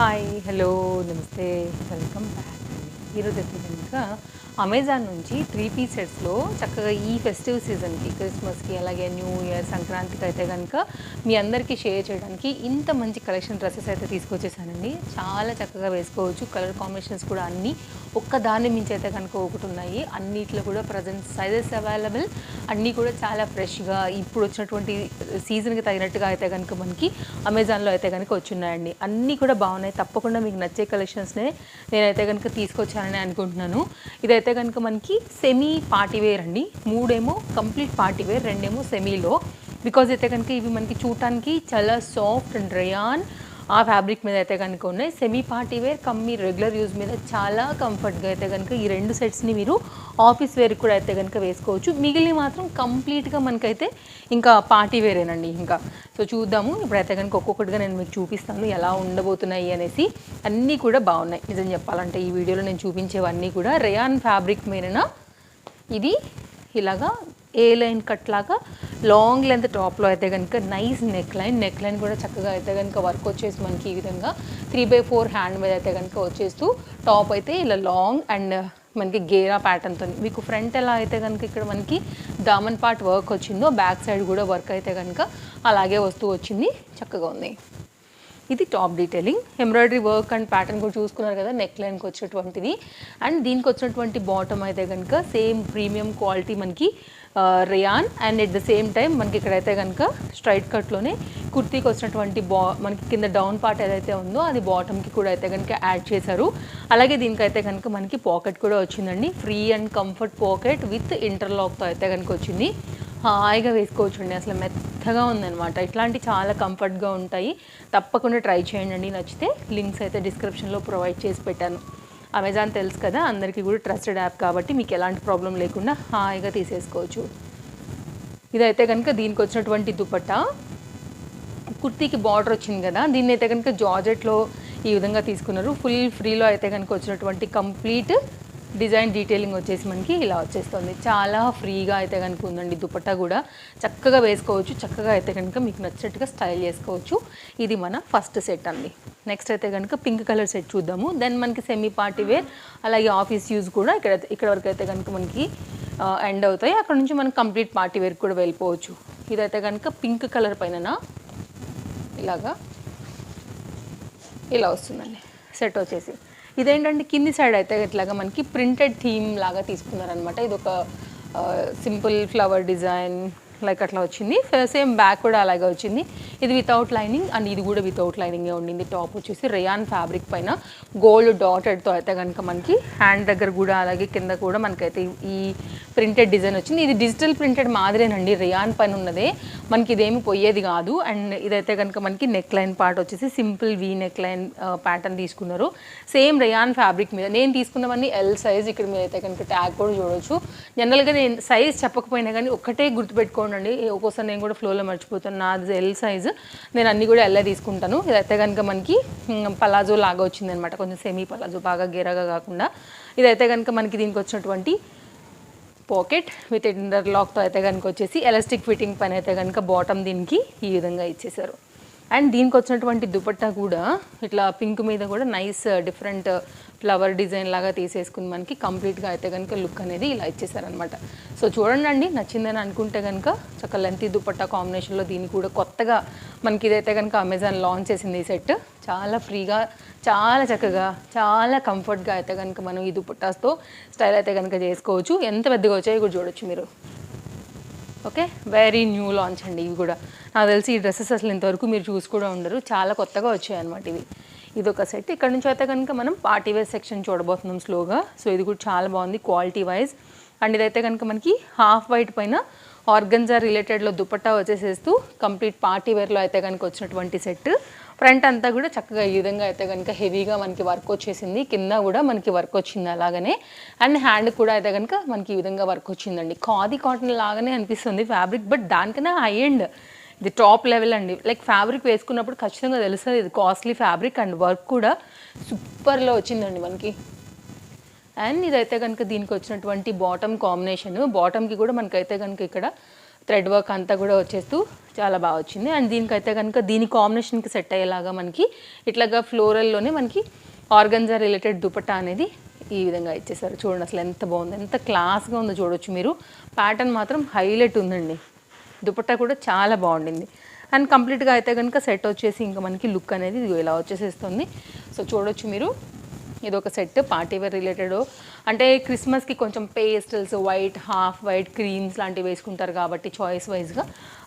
Hi hello నమస్తే welcome back అండి. ఈరోజు అయితే కనుక అమెజాన్ నుంచి 3 పీస్ సెట్స్లో చక్కగా ఈ ఫెస్టివ్ సీజన్కి క్రిస్మస్కి అలాగే న్యూ ఇయర్ సంక్రాంతికి అయితే కనుక మీ అందరికీ షేర్ చేయడానికి ఇంత మంచి కలెక్షన్ డ్రెస్సెస్ అయితే తీసుకొచ్చేసానండి. చాలా చక్కగా వేసుకోవచ్చు. కలర్ కాంబినేషన్స్ కూడా అన్నీ ఒక్కదాన్ని మించి అయితే కనుక ఒకటి ఉన్నాయి. అన్నిట్లో కూడా ప్రజెంట్ సైజెస్ అవైలబుల్, అన్నీ కూడా చాలా ఫ్రెష్గా ఇప్పుడు వచ్చినటువంటి సీజన్కి తగినట్టుగా అయితే కనుక మనకి అమెజాన్లో అయితే కనుక వచ్చున్నాయండి. అన్నీ కూడా బాగున్నాయి. తప్పకుండా మీకు నచ్చే కలెక్షన్స్నే నేనైతే కనుక తీసుకొచ్చానని అనుకుంటున్నాను. ఇదైతే కనుక మనకి సెమీ పార్టీవేర్ అండి. 3 కంప్లీట్ పార్టీవేర్, 2 సెమీలో. బికాజ్ అయితే కనుక ఇవి మనకి చూడటానికి చాలా సాఫ్ట్ అండ్ రేయాన్ ఆ ఫ్యాబ్రిక్ మీద అయితే కనుక ఉన్నాయి. సెమీ పార్టీవేర్ కమ్మీ రెగ్యులర్ యూజ్ మీద చాలా కంఫర్ట్గా అయితే కనుక ఈ 2 సెట్స్ని మీరు ఆఫీస్ వేర్కి కూడా అయితే కనుక వేసుకోవచ్చు. మిగిలిన మాత్రం కంప్లీట్గా మనకైతే ఇంకా పార్టీ వేరేనండి. ఇంకా సో చూద్దాము. ఇప్పుడైతే కనుక ఒక్కొక్కటిగా నేను మీకు చూపిస్తాను ఎలా ఉండబోతున్నాయి అనేసి. అన్నీ కూడా బాగున్నాయి నిజం చెప్పాలంటే. ఈ వీడియోలో నేను చూపించేవన్నీ కూడా రేయాన్ ఫ్యాబ్రిక్ మీదన ఇది ఇలాగా ఏ లైన్ కట్ లాగా లాంగ్ లెంత్ టాప్లో అయితే కనుక నైస్ నెక్ లైన్ కూడా చక్కగా అయితే కనుక వర్క్ వచ్చేసి మనకి ఈ విధంగా 3/4 హ్యాండ్ మీద అయితే కనుక వచ్చేస్తూ టాప్ అయితే ఇలా లాంగ్ అండ్ మనకి గేరా ప్యాటర్న్తో మీకు ఫ్రంట్ ఎలా అయితే కనుక ఇక్కడ మనకి దామన్ పార్ట్ వర్క్ వచ్చిందో బ్యాక్ సైడ్ కూడా వర్క్ అయితే కనుక అలాగే వస్తూ వచ్చింది. చక్కగా ఉంది. ఇది top detailing, embroidery work and pattern కూడా చూసుకున్నారు కదా నెక్ లైన్కి వచ్చేటువంటిది. అండ్ దీనికి వచ్చినటువంటి బాటమ్ అయితే కనుక సేమ్ ప్రీమియం క్వాలిటీ మనకి rayon and at the same time మనకి ఇక్కడైతే కనుక స్ట్రైట్ కట్లోనే కుర్తీకి వచ్చినటువంటి మనకి కింద డౌన్ పార్ట్ ఏదైతే ఉందో అది బాటమ్కి కూడా అయితే కనుక యాడ్ చేశారు. అలాగే దీనికైతే కనుక మనకి పాకెట్ కూడా వచ్చిందండి. Free and comfort pocket with ఇంటర్లాక్తో అయితే కనుక వచ్చింది. హాయిగా వేసుకోవచ్చండి. అసలు మెత్తగా ఉందన్నమాట. ఇట్లాంటి చాలా కంఫర్ట్గా ఉంటాయి. తప్పకుండా ట్రై చేయండి. నచ్చితే లింక్స్ అయితే డిస్క్రిప్షన్లో ప్రొవైడ్ చేసి పెట్టాను. అమెజాన్ తెలుసు కదా అందరికీ కూడా ట్రస్టెడ్ యాప్ కాబట్టి మీకు ఎలాంటి ప్రాబ్లం లేకుండా హాయిగా తీసేసుకోవచ్చు. ఇదైతే కనుక దీనికి వచ్చినటువంటి దుపట్టా. కుర్తీకి బార్డర్ వచ్చింది కదా, దీన్ని అయితే కనుక జార్జెట్లో ఈ విధంగా తీసుకున్నారు. ఫుల్ ఫ్రీలో అయితే కనుక వచ్చినటువంటి కంప్లీట్ డిజైన్ డీటెయిలింగ్ వచ్చేసి మనకి ఇలా వచ్చేస్తుంది. చాలా ఫ్రీగా అయితే కనుక ఉందండి. దుపట్టా కూడా చక్కగా వేసుకోవచ్చు. చక్కగా అయితే కనుక మీకు నచ్చినట్టుగా స్టైల్ చేసుకోవచ్చు. ఇది మన ఫస్ట్ సెట్ అండి. నెక్స్ట్ అయితే కనుక పింక్ కలర్ సెట్ చూద్దాము. దెన్ మనకి సెమీ పార్టీ వేర్ అలాగే ఆఫీస్ యూజ్ కూడా ఇక్కడ వరకు అయితే కనుక మనకి ఎండ్ అవుతాయి. అక్కడ నుంచి మనం కంప్లీట్ పార్టీ వేర్ కూడా వెళ్ళిపోవచ్చు. ఇదైతే కనుక పింక్ కలర్ పైన ఇలాగా ఇలా వస్తుందండి సెట్ వచ్చేసి. ఇదేంటంటే కింది సైడ్ అయితే ఇట్లాగా మనకి ప్రింటెడ్ థీమ్ లాగా తీసుకున్నారనమాట. ఇది ఒక సింపుల్ ఫ్లవర్ డిజైన్ లైక్ అట్లా వచ్చింది. సేమ్ బ్యాక్ కూడా అలాగే వచ్చింది. ఇది వితౌట్ లైనింగ్ అండ్ ఇది కూడా వితౌట్ లైనింగే ఉండింది. టాప్ వచ్చేసి రేయాన్ ఫ్యాబ్రిక్ పైన గోల్డ్ డాటెడ్తో అయితే కనుక మనకి హ్యాండ్ దగ్గర కూడా అలాగే కింద కూడా మనకైతే ఈ ప్రింటెడ్ డిజైన్ వచ్చింది. ఇది డిజిటల్ ప్రింటెడ్ మాదిరేనండి. రేయాన్ పైన ఉన్నదే మనకి ఇదేమి పోయేది కాదు. అండ్ ఇదైతే కనుక మనకి నెక్ లైన్ పార్ట్ వచ్చేసి simple V neck line pattern తీసుకున్నారు. సేమ్ రేయాన్ ఫ్యాబ్రిక్ మీద నేను తీసుకున్నవన్నీ ఎల్ సైజ్. ఇక్కడ మీరు అయితే కనుక ట్యాగ్ కూడా చూడవచ్చు. జనరల్గా నేను సైజ్ చెప్పకపోయినా కానీ ఒక్కటే గుర్తుపెట్టుకోండి. ఒక్కోసారి నేను కూడా ఫ్లోలో మర్చిపోతాను. నాది ఎల్ సైజు, నేను అన్నీ కూడా ఎల్లే తీసుకుంటాను. ఇదైతే కనుక మనకి పలాజో లాగా వచ్చింది అనమాట. కొంచెం సెమీ పలాజో, బాగా గేరగా కాకుండా. ఇదైతే కనుక మనకి దీనికి వచ్చినటువంటి పాకెట్ విత్ ఇంటర్లాక్తో అయితే కనుక వచ్చేసి ఎలాస్టిక్ ఫిట్టింగ్ పైన అయితే కనుక బాటమ్ దీనికి ఈ విధంగా ఇచ్చేసారు. అండ్ దీనికి వచ్చినటువంటి దుపట్టా కూడా ఇట్లా పింక్ మీద కూడా నైస్ డిఫరెంట్ ఫ్లవర్ డిజైన్ లాగా తీసేసుకుని మనకి కంప్లీట్గా అయితే కనుక లుక్ అనేది ఇలా ఇచ్చేసారనమాట. సో చూడండి, నచ్చిందని అనుకుంటే కనుక చక్క లెంతీ దుపట్టా కాంబినేషన్లో దీన్ని కూడా కొత్తగా మనకి ఇదైతే కనుక అమెజాన్ లాంచ్ చేసింది. ఈ సెట్ చాలా ఫ్రీగా, చాలా చక్కగా, చాలా కంఫర్ట్గా అయితే కనుక మనం ఈ దుపట్టాస్తో స్టైల్ అయితే కనుక చేసుకోవచ్చు. ఎంత పెద్దగా వచ్చాయో కూడా చూడొచ్చు మీరు. ఓకే, వెరీ న్యూ లాంచ్ అండి. ఇవి కూడా నాకు తెలిసి ఈ డ్రెస్సెస్ అసలు ఇంతవరకు మీరు చూసి కూడా ఉండరు. చాలా కొత్తగా వచ్చాయన్నమాట ఇవి. ఇదొక సెట్. ఇక్కడ నుంచి అయితే కనుక మనం పార్టీ వేర్ సెక్షన్ చూడబోతున్నాం స్లోగా. సో ఇది కూడా చాలా బాగుంది క్వాలిటీ వైజ్. అండ్ ఇదైతే కనుక మనకి హాఫ్ వైట్ పైన ఆర్గన్జా రిలేటెడ్లో దుపట్టా వచ్చేసేస్తూ కంప్లీట్ పార్టీ వేర్లో అయితే కనుక వచ్చినటువంటి సెట్. ఫ్రంట్ అంతా కూడా చక్కగా ఈ విధంగా అయితే కనుక హెవీగా మనకి వర్క్ వచ్చేసింది. కింద కూడా మనకి వర్క్ వచ్చింది అలాగనే. అండ్ హ్యాండ్ కూడా అయితే కనుక మనకి ఈ విధంగా వర్క్ వచ్చిందండి. ఖాదీ కాటన్ లాగానే అనిపిస్తుంది ఫ్యాబ్రిక్, బట్ దానికన్నా హై ఎండ్. ఇది టాప్ లెవెల్ అండి. లైక్ ఫ్యాబ్రిక్ వేసుకున్నప్పుడు ఖచ్చితంగా తెలుస్తుంది ఇది కాస్ట్లీ ఫ్యాబ్రిక్. అండ్ వర్క్ కూడా సూపర్లో వచ్చిందండి మనకి. అండ్ ఇదైతే కనుక దీనికి వచ్చినటువంటి బాటమ్ కాంబినేషన్. బాటమ్కి కూడా మనకైతే కనుక ఇక్కడ థ్రెడ్ వర్క్ అంతా కూడా వచ్చేస్తూ చాలా బాగా వచ్చింది. అండ్ దీనికైతే కనుక దీని కాంబినేషన్కి సెట్ అయ్యేలాగా మనకి ఇట్లాగా ఫ్లోరల్లోనే మనకి ఆర్గన్జా రిలేటెడ్ దుపట్టా అనేది ఈ విధంగా ఇచ్చేసారు. చూడండి అసలు ఎంత బాగుంది, ఎంత క్లాస్గా ఉందో చూడొచ్చు మీరు. ప్యాటర్న్ మాత్రం హైలైట్ ఉందండి. దుపట్టా కూడా చాలా బాగుండింది. అండ్ కంప్లీట్గా అయితే కనుక సెట్ వచ్చేసి ఇంకా మనకి లుక్ అనేది ఇలా వచ్చేసేస్తుంది. సో చూడొచ్చు మీరు, ఇది ఒక సెట్ పార్టీ వేర్ రిలేటెడ్. అంటే క్రిస్మస్కి కొంచెం pastels, white, half white, creams లాంటివి వేసుకుంటారు కాబట్టి చాయిస్ వైజ్గా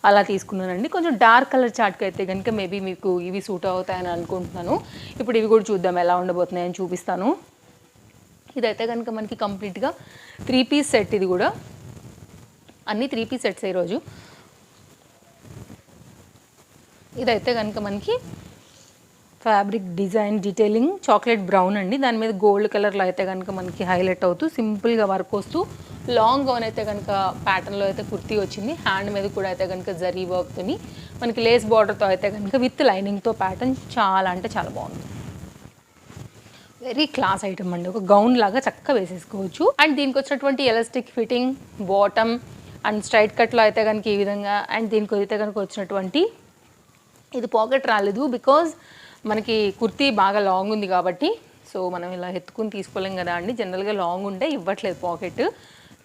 అలా తీసుకున్నానండి. కొంచెం డార్క్ కలర్ చార్ట్కి అయితే కనుక మేబీ మీకు ఇవి సూట్ అవుతాయని అనుకుంటున్నాను. ఇప్పుడు ఇవి కూడా చూద్దాం ఎలా ఉండబోతున్నాయని చూపిస్తాను. ఇదైతే కనుక మనకి కంప్లీట్గా 3 పీస్ సెట్. ఇది కూడా అన్ని 3 పీస్ సెట్స్ ఈరోజు. ఇదైతే కనుక మనకి fabric design detailing chocolate brown అండి. దాని మీద గోల్డ్ కలర్లో అయితే కనుక మనకి హైలైట్ అవుతూ సింపుల్గా వర్క్ వస్తూ లాంగ్ గౌన్ అయితే కనుక ప్యాటర్న్లో అయితే కుర్తీ వచ్చింది. హ్యాండ్ మీద కూడా అయితే కనుక జరీ వర్క్తోని మనకి లేస్ బార్డర్తో అయితే కనుక విత్ లైనింగ్తో ప్యాటర్న్ చాలా అంటే చాలా బాగుంది. వెరీ క్లాస్ ఐటమ్ అండి. ఒక గౌన్ లాగా చక్కగా వేసేసుకోవచ్చు. అండ్ దీనికి వచ్చినటువంటి elastic fitting bottom and straight కట్లో అయితే కనుక ఈ విధంగా. అండ్ దీనికి అయితే కనుక వచ్చినటువంటి ఇది పాకెట్ రాలేదు బికాజ్ మనకి కుర్తీ బాగా లాంగ్ ఉంది కాబట్టి. సో మనం ఇలా ఎత్తుకుని తీసుకోలేం కదా అండి, జనరల్గా లాంగ్ ఉంటే ఇవ్వట్లేదు పాకెట్,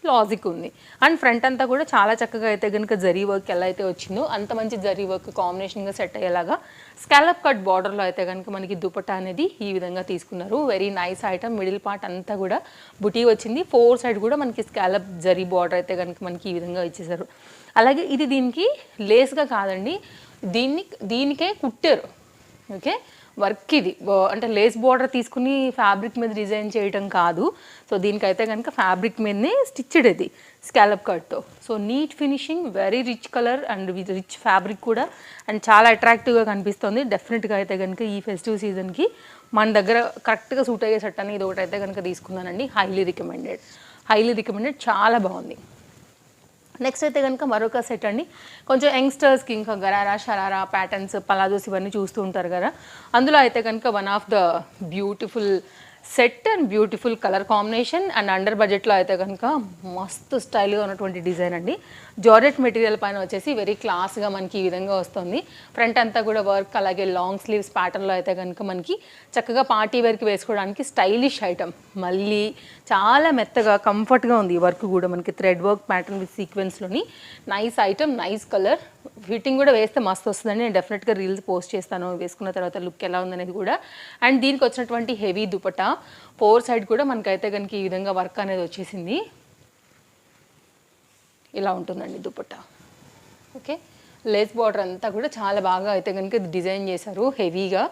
లాజిక్ ఉంది. అండ్ ఫ్రంట్ అంతా కూడా చాలా చక్కగా అయితే కనుక జరీ వర్క్ ఎలా అయితే వచ్చిందో అంత మంచి జరీ వర్క్ కాంబినేషన్గా సెట్ అయ్యేలాగా స్కాలప్ కట్ బార్డర్లో అయితే కనుక మనకి దుపట్టా అనేది ఈ విధంగా తీసుకున్నారు. Very nice item. Middle part అంతా కూడా బుటీ వచ్చింది. 4 సైడ్ కూడా మనకి స్కాలప్ జరీ బార్డర్ అయితే కనుక మనకి ఈ విధంగా ఇచ్చేసారు. అలాగే ఇది దీనికి లేస్గా కాదండి, దీనికే కుట్టారు. ఓకే, వర్క్ ఇది అంటే లేస్ బార్డర్ తీసుకుని ఫ్యాబ్రిక్ మీద డిజైన్ చేయటం కాదు. సో దీనికైతే కనుక ఫ్యాబ్రిక్ మీదనే స్టిచ్డ్ ఇది స్కాలప్ కట్తో. So neat finishing, very rich colour and with rich fabric కూడా అండ్ చాలా అట్రాక్టివ్గా కనిపిస్తుంది. డెఫినెట్గా అయితే కనుక ఈ ఫెస్టివ్ సీజన్కి మన దగ్గర కరెక్ట్గా సూట్ అయ్యే సెట్ అని ఇది ఒకటి అయితే కనుక తీసుకున్నానండి. హైలీ రికమెండెడ్, చాలా బాగుంది. నెక్స్ట్ అయితే కనుక మరొక సెట్ అండి. కొంచెం యంగ్స్టర్స్కి ఇంకా గరారా, షరారా ప్యాటర్న్స్, పలాజోస్ ఇవన్నీ చూస్తూ ఉంటారు కదా. అందులో అయితే కనుక one of the beautiful set and beautiful colour combination and under బడ్జెట్లో అయితే కనుక మస్తు స్టైల్గా ఉన్నటువంటి డిజైన్ అండి. జార్జెట్ మెటీరియల్ పైన వచ్చేసి వెరీ క్లాస్గా మనకి ఈ విధంగా వస్తుంది. ఫ్రంట్ అంతా కూడా వర్క్, అలాగే లాంగ్ స్లీవ్స్ ప్యాటర్న్లో అయితే కనుక మనకి చక్కగా పార్టీ వేర్కి వేసుకోవడానికి స్టైలిష్ ఐటమ్. మళ్ళీ చాలా మెత్తగా కంఫర్ట్గా ఉంది. ఈ వర్క్ కూడా మనకి థ్రెడ్ వర్క్ ప్యాటర్న్ విత్ సీక్వెన్స్లోని nice item, nice colour. Fitting కూడా వేస్తే మస్తు వస్తుందండి. నేను డెఫినెట్గా రీల్స్ పోస్ట్ చేస్తాను వేసుకున్న తర్వాత లుక్ ఎలా ఉందనేది కూడా. అండ్ దీనికి వచ్చినటువంటి హెవీ దుపట్టా 4 సైడ్ కూడా మనకైతే కనుక ఈ విధంగా వర్క్ అనేది వచ్చేసింది. ఇలా ఉంటుందండి దుపట్టా. ఓకే, లేస్ బార్డర్ అంతా కూడా చాలా బాగా అయితే కనుక డిజైన్ చేశారు హెవీగా.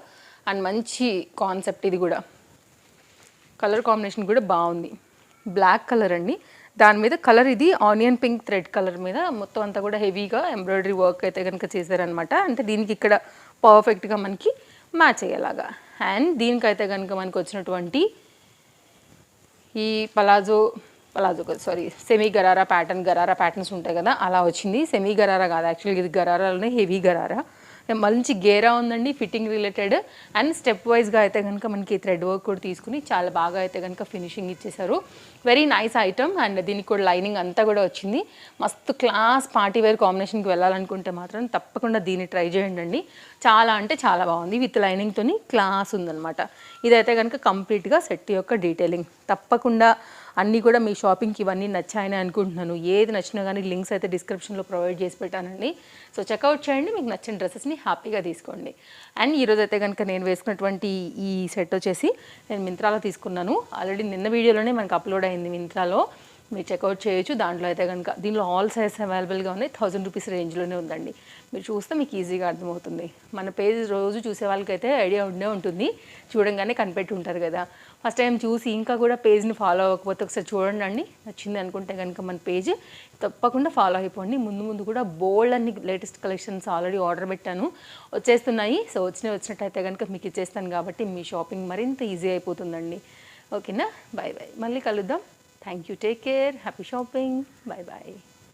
అండ్ మంచి కాన్సెప్ట్. ఇది కూడా కలర్ కాంబినేషన్ కూడా బాగుంది. బ్లాక్ కలర్ అండి, దాని మీద కలర్ ఇది ఆనియన్ పింక్ థ్రెడ్ కలర్ మీద మొత్తం అంతా కూడా హెవీగా ఎంబ్రాయిడరీ వర్క్ అయితే కనుక చేశారనమాట. అంటే దీనికి ఇక్కడ పర్ఫెక్ట్గా మనకి మ్యాచ్ అయ్యేలాగా. అండ్ దీనికైతే కనుక మనకు వచ్చినటువంటి ఈ సెమీ గరారా ప్యాటర్న్స్ ఉంటాయి కదా, అలా వచ్చింది. సెమీ గరారా కాదు యాక్చువల్గా, ఇది గరారాలోనే హెవీ గరారా. మంచి గేరా ఉందండి, ఫిట్టింగ్ రిలేటెడ్. అండ్ స్టెప్ వైజ్గా అయితే కనుక మనకి థ్రెడ్ వర్క్ కూడా తీసుకుని చాలా బాగా అయితే కనుక ఫినిషింగ్ ఇచ్చేసారు. Very nice item. అండ్ దీనికి కూడా లైనింగ్ అంతా కూడా వచ్చింది. మస్తు క్లాస్ పార్టీ వేర్ కాంబినేషన్కి వెళ్ళాలనుకుంటే మాత్రం తప్పకుండా దీన్ని ట్రై చేయండి అండి. చాలా అంటే చాలా బాగుంది. విత్ లైనింగ్తోని క్లాస్ ఉందన్నమాట. ఇదైతే కనుక కంప్లీట్గా సెట్ యొక్క డీటెయిలింగ్. తప్పకుండా అన్నీ కూడా మీ షాపింగ్కి ఇవన్నీ నచ్చాయని అనుకుంటున్నాను. ఏది నచ్చినా కానీ లింక్స్ అయితే డిస్క్రిప్షన్లో ప్రొవైడ్ చేసి పెట్టానండి. సో చెక్అవుట్ చేయండి, మీకు నచ్చిన డ్రెస్సెస్ని హ్యాపీగా తీసుకోండి. అండ్ ఈరోజు అయితే కనుక నేను వేసుకున్నటువంటి ఈ సెట్ వచ్చేసి నేను మింత్రాలో తీసుకున్నాను. ఆల్రెడీ నిన్న వీడియోలోనే మనకు అప్లోడ్ అయింది మింత్రాలో, మీరు చెక్అవుట్ చేయొచ్చు. దాంట్లో అయితే కనుక దీనిలో ఆల్ సైజెస్ అవైలబుల్గా ఉన్నాయి. 1000 రూపీస్ రేంజ్లోనే ఉందండి. మీరు చూస్తే మీకు ఈజీగా అర్థమవుతుంది. మన పేజ్ రోజు చూసే వాళ్ళకైతే ఐడియా ఉండే ఉంటుంది, చూడంగానే కనిపెట్టి ఉంటారు కదా. ఫస్ట్ టైం చూసి ఇంకా కూడా పేజ్ని ఫాలో అవ్వకపోతే ఒకసారి చూడండి అండి. నచ్చింది అనుకుంటే కనుక మన పేజ్ తప్పకుండా ఫాలో అయిపోండి. ముందు కూడా బోల్డ్ అన్ని లేటెస్ట్ కలెక్షన్స్ ఆల్రెడీ ఆర్డర్ పెట్టాను, వచ్చేస్తున్నాయి. సో వచ్చినట్టయితే కనుక మీకు ఇచ్చేస్తాను కాబట్టి మీ షాపింగ్ మరింత ఈజీ అయిపోతుందండి. ఓకేనా, బాయ్ బాయ్, మళ్ళీ కలుద్దాం. Thank you. Take care. Happy shopping. Bye bye.